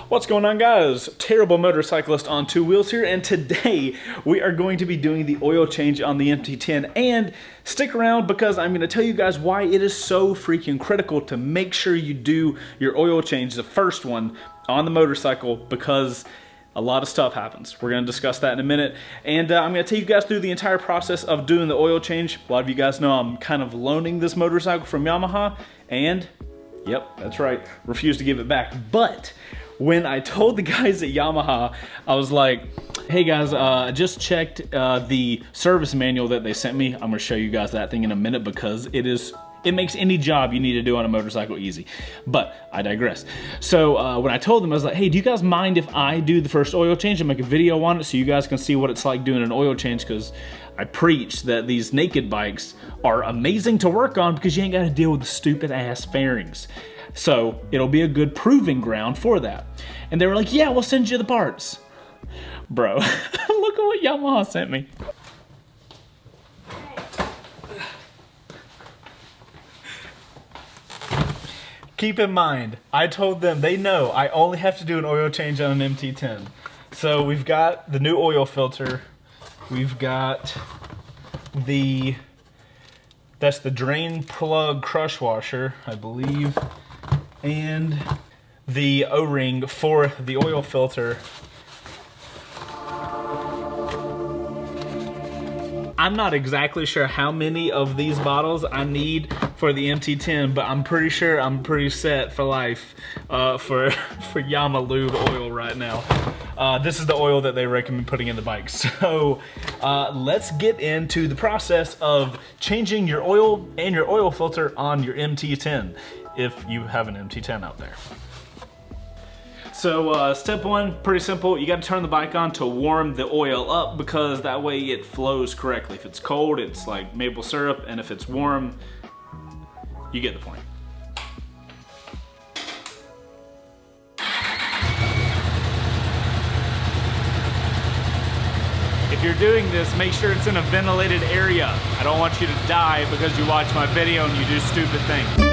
What's going on, guys? Terrible motorcyclist on two wheels here, and today we are going to be doing the oil change on the MT-10. And stick around because I'm going to tell you guys why it is so freaking critical to make sure you do your oil change, the first one, on the motorcycle, because a lot of stuff happens. We're going to discuss that in a minute, and I'm going to take you guys through the entire process of doing the oil change. A lot of you guys know I'm kind of loaning this motorcycle from Yamaha, and yep, that's right, refuse to give it back. But when I told the guys at Yamaha, I was like, hey guys, I just checked the service manual that they sent me. I'm gonna show you guys that thing in a minute because it makes any job you need to do on a motorcycle easy. But I digress. So when I told them, I was like, hey, do you guys mind if I do the first oil change and make a video on it so you guys can see what it's like doing an oil change? Because I preach that these naked bikes are amazing to work on because you ain't got to deal with the stupid ass fairings. So it'll be a good proving ground for that. And they were like, yeah, we'll send you the parts. Bro, look at what Yamaha sent me. Keep in mind, I told them, they know I only have to do an oil change on an MT-10. So we've got the new oil filter. We've got that's the drain plug crush washer, I believe. And the O-ring for the oil filter. I'm not exactly sure how many of these bottles I need for the MT-10, but I'm pretty sure I'm pretty set for life for Yamaha lube oil right now. This is the oil that they recommend putting in the bike. So let's get into the process of changing your oil and your oil filter on your MT-10, if you have an MT-10 out there. So step one, pretty simple. You got to turn the bike on to warm the oil up because that way it flows correctly. If it's cold, it's like maple syrup, and if it's warm, you get the point. If you're doing this, make sure it's in a ventilated area. I don't want you to die because you watch my video and you do stupid things.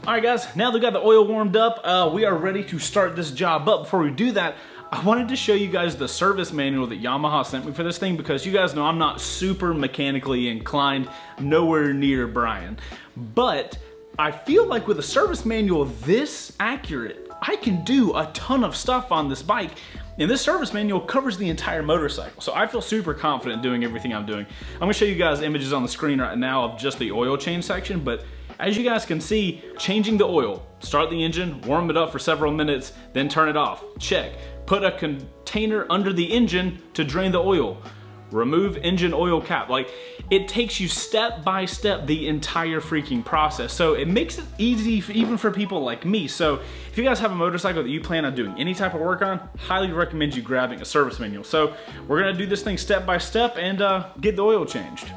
All right, guys, now that we got the oil warmed up, we are ready to start this job. But before we do that, I wanted to show you guys the service manual that Yamaha sent me for this thing because you guys know I'm not super mechanically inclined, nowhere near Brian. But I feel like with a service manual this accurate, I can do a ton of stuff on this bike. And this service manual covers the entire motorcycle. So I feel super confident doing everything I'm doing. I'm gonna show you guys images on the screen right now of just the oil change section, but as you guys can see, changing the oil, start the engine, warm it up for several minutes, then turn it off, check. Put a container under the engine to drain the oil. Remove engine oil cap. Like, it takes you step by step the entire freaking process. So it makes it easy even for people like me. So if you guys have a motorcycle that you plan on doing any type of work on, highly recommend you grabbing a service manual. So we're gonna do this thing step by step and get the oil changed.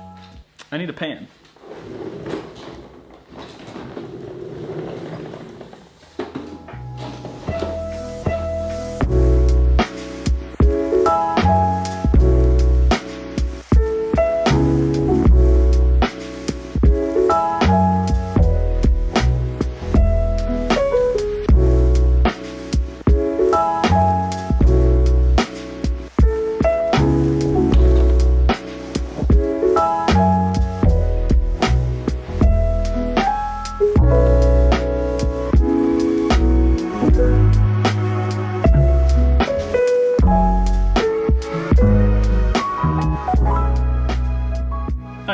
I need a pan.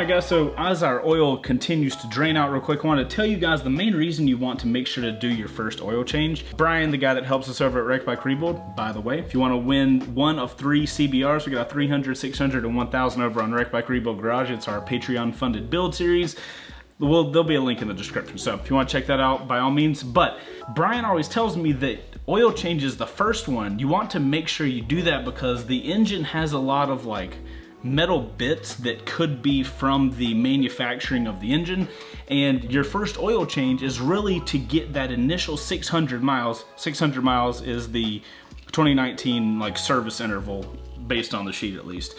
Alright guys, so as our oil continues to drain out real quick, I want to tell you guys the main reason you want to make sure to do your first oil change. Brian, the guy that helps us over at Wreck Bike Rebuild, by the way, if you want to win one of 3 CBRs, we got a 300, 600, and 1000 over on Wreck Bike Rebuild Garage. It's our Patreon funded build series. Well, there'll be a link in the description, so if you want to check that out, by all means. But Brian always tells me that oil change is the first one. You want to make sure you do that because the engine has a lot of like metal bits that could be from the manufacturing of the engine, and your first oil change is really to get that initial 600 miles. 600 miles is the 2019 like service interval based on the sheet at least.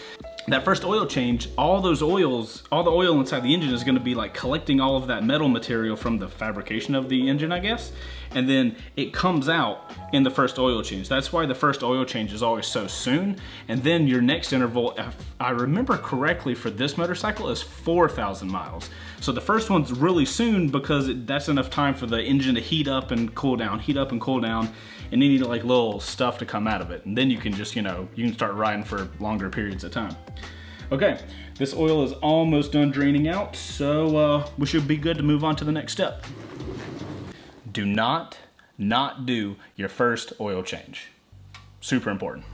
That first oil change, all those oils, all the oil inside the engine is going to be like collecting all of that metal material from the fabrication of the engine, I guess. And then it comes out in the first oil change. That's why the first oil change is always so soon. And then your next interval, if I remember correctly for this motorcycle, is 4,000 miles. So the first one's really soon because that's enough time for the engine to heat up and cool down, heat up and cool down. And you need like little stuff to come out of it. And then you can just, you know, you can start riding for longer periods of time. Okay, this oil is almost done draining out, so we should be good to move on to the next step. Do not do your first oil change. Super important.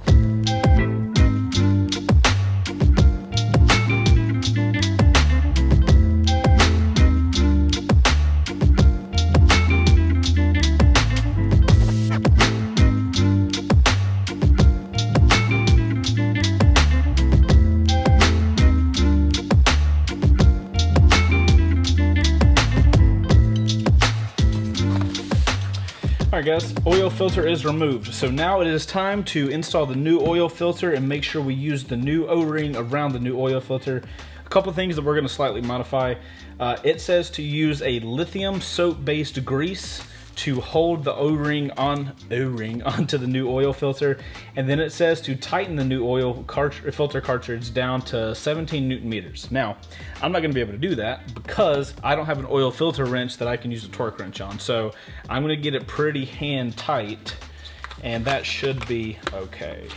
Alright guys, oil filter is removed. So now it is time to install the new oil filter and make sure we use the new O-ring around the new oil filter. A couple things that we're going to slightly modify. It says to use a lithium soap-based grease to hold the O-ring onto the new oil filter, and then it says to tighten the new oil filter cartridge down to 17 Newton meters. Now, I'm not going to be able to do that because I don't have an oil filter wrench that I can use a torque wrench on. So I'm going to get it pretty hand tight, and that should be okay.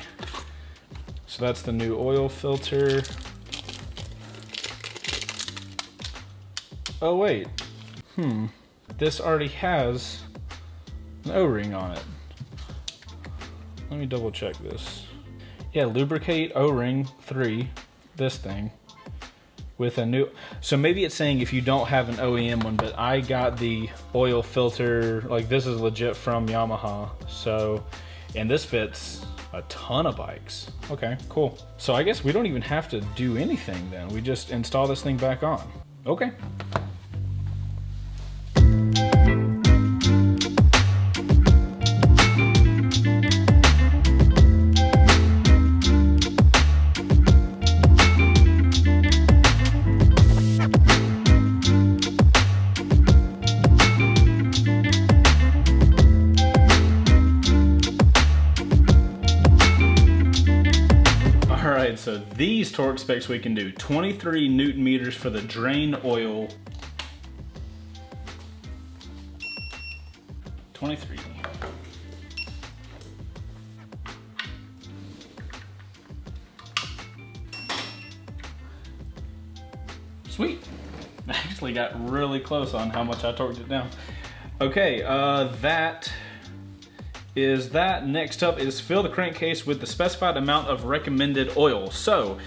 So that's the new oil filter. Oh wait, this already has an O-ring on it. Let me double check this. Yeah, lubricate O-ring 3, this thing, with a new, so maybe it's saying if you don't have an OEM one, but I got the oil filter, like this is legit from Yamaha, so, and this fits a ton of bikes. Okay, cool. So I guess we don't even have to do anything then. We just install this thing back on. Okay. So these torque specs we can do 23 Newton meters for the drain oil. 23. Sweet. I actually got really close on how much I torqued it down. Okay, that is that. Next up is fill the crankcase with the specified amount of recommended oil. So,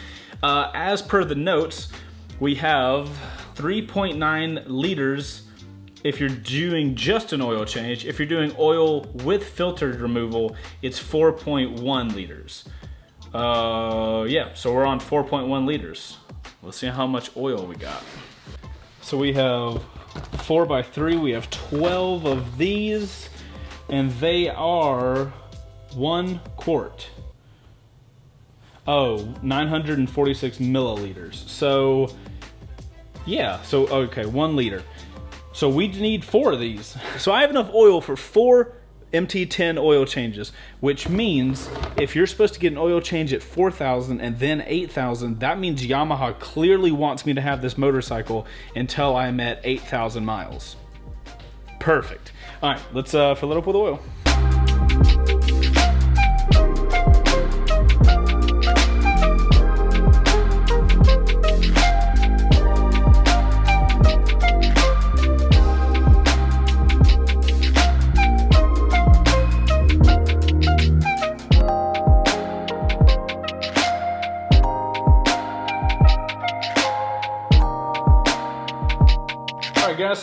as per the notes, we have 3.9 liters if you're doing just an oil change. If you're doing oil with filter removal, it's 4.1 liters. Yeah, so we're on 4.1 liters. Let's see how much oil we got. So we have 4x3, we have 12 of these, and they are 1 quart. Oh, 946 milliliters. So, yeah, so, okay, 1 liter. So we need 4 of these. So I have enough oil for 4 MT-10 oil changes, which means if you're supposed to get an oil change at 4,000 and then 8,000, that means Yamaha clearly wants me to have this motorcycle until I'm at 8,000 miles. Perfect. All right, let's fill it up with oil.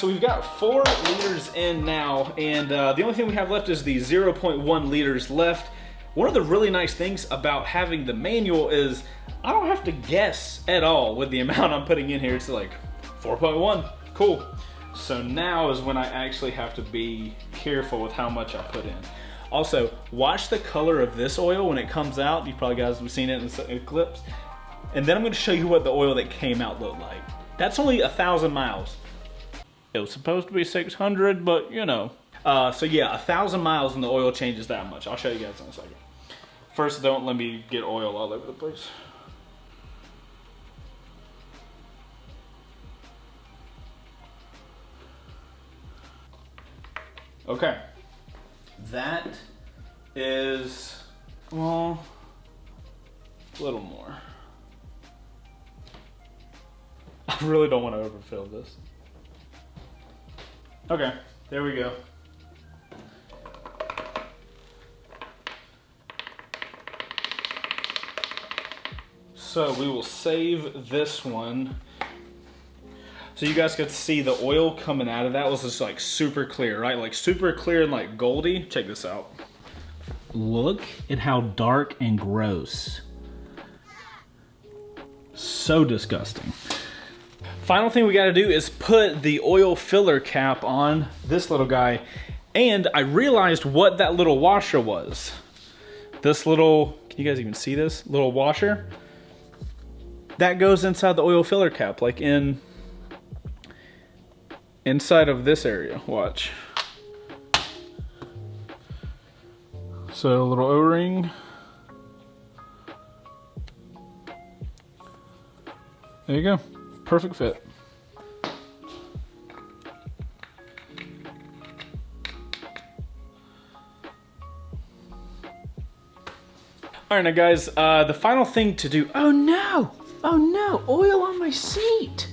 so we've got 4 liters in now, and the only thing we have left is the 0.1 liters left. One of the really nice things about having the manual is I don't have to guess at all with the amount I'm putting in here. It's like 4.1, cool. So now is when I actually have to be careful with how much I put in. Also, watch the color of this oil when it comes out. You probably guys have seen it in the clips. And then I'm gonna show you what the oil that came out looked like. That's only 1,000 miles. It was supposed to be 600, but you know. So yeah, 1,000 miles and the oil changes that much. I'll show you guys in a second. First, don't let me get oil all over the place. Okay, that is, well, a little more. I really don't want to overfill this. Okay, there we go. So we will save this one. So you guys get to see the oil coming out of that was just like super clear, right? Like super clear and like goldy. Check this out. Look at how dark and gross. So disgusting. Final thing we gotta do is put the oil filler cap on this little guy. And I realized what that little washer was. This little, can you guys even see this? Little washer? That goes inside the oil filler cap, like inside of this area, watch. So a little O-ring. There you go, perfect fit. All right, now guys, the final thing to do, oh no, oil on my seat.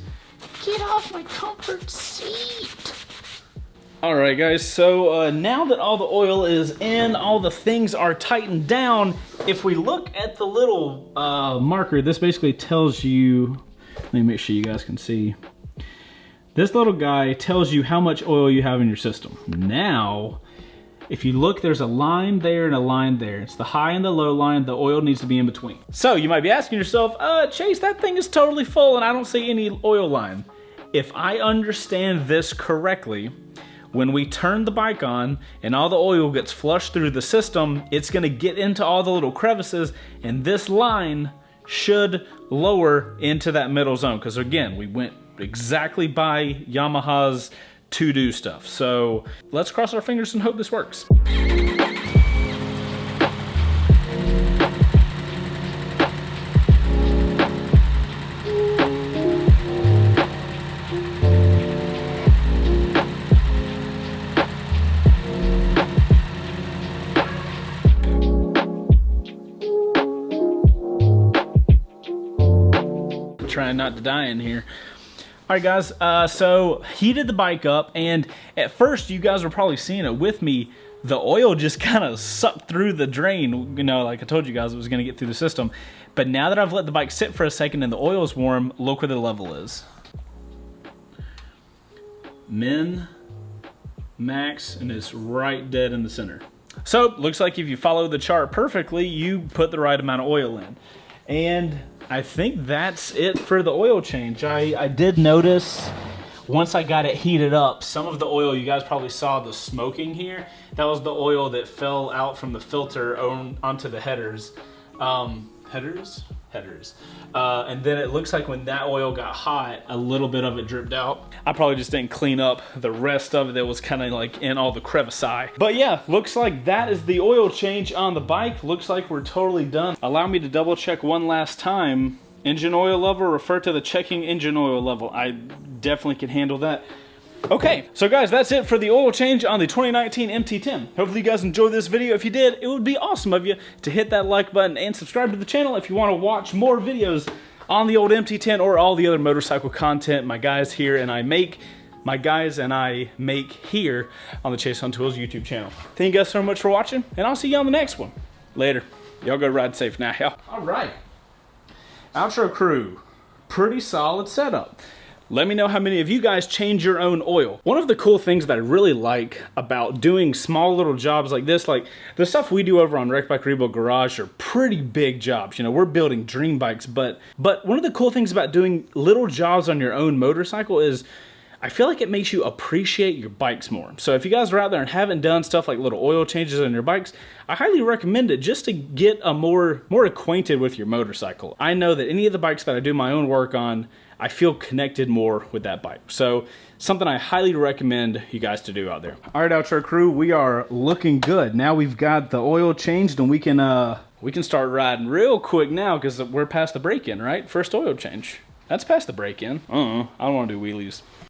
Get off my comfort seat. All right, guys, so now that all the oil is in, all the things are tightened down, if we look at the little marker, this basically tells you, let me make sure you guys can see. This little guy tells you how much oil you have in your system. Now, if you look, there's a line there and a line there. It's the high and the low line. The oil needs to be in between. So you might be asking yourself, Chase, that thing is totally full and I don't see any oil line. If I understand this correctly, when we turn the bike on and all the oil gets flushed through the system, it's gonna get into all the little crevices and this line should lower into that middle zone. Because again, we went exactly by Yamaha's to-do stuff. So let's cross our fingers and hope this works. Trying not to die in here. All right, guys, so heated the bike up, and at first you guys were probably seeing it with me. The oil just kind of sucked through the drain, you know, like I told you guys it was gonna get through the system. But now that I've let the bike sit for a second and the oil is warm, look where the level is. Min, max, and it's right dead in the center. So looks like if you follow the chart perfectly, you put the right amount of oil in. And I think that's it for the oil change. I did notice once I got it heated up, some of the oil, you guys probably saw the smoking here. That was the oil that fell out from the filter onto the headers. And then it looks like when that oil got hot, a little bit of it dripped out. I probably just didn't clean up the rest of it that was kind of like in all the crevici. But yeah, looks like that is the oil change on the bike. Looks like we're totally done. Allow me to double check one last time. Engine oil level, refer to the checking engine oil level. I definitely can handle that. Okay, so guys, that's it for the oil change on the 2019 MT-10. Hopefully you guys enjoyed this video. If you did, it would be awesome of you to hit that like button and subscribe to the channel if you want to watch more videos on the old MT-10 or all the other motorcycle content my guys here and I make here on the Chaseontwowheels YouTube channel. Thank you guys so much for watching, and I'll see you on the next one. Later. Y'all go ride safe now. All right. Outro crew. Pretty solid setup. Let me know how many of you guys change your own oil. One of the cool things that I really like about doing small little jobs like this, like the stuff we do over on Wreck Bike Rebuild Garage are pretty big jobs. You know, we're building dream bikes, but one of the cool things about doing little jobs on your own motorcycle is I feel like it makes you appreciate your bikes more. So if you guys are out there and haven't done stuff like little oil changes on your bikes, I highly recommend it just to get a more acquainted with your motorcycle. I know that any of the bikes that I do my own work on, I feel connected more with that bike. So something I highly recommend you guys to do out there. All right, Outro crew, we are looking good. Now we've got the oil changed and we can start riding real quick now because we're past the break-in, right? First oil change. That's past the break-in. I don't want to do wheelies.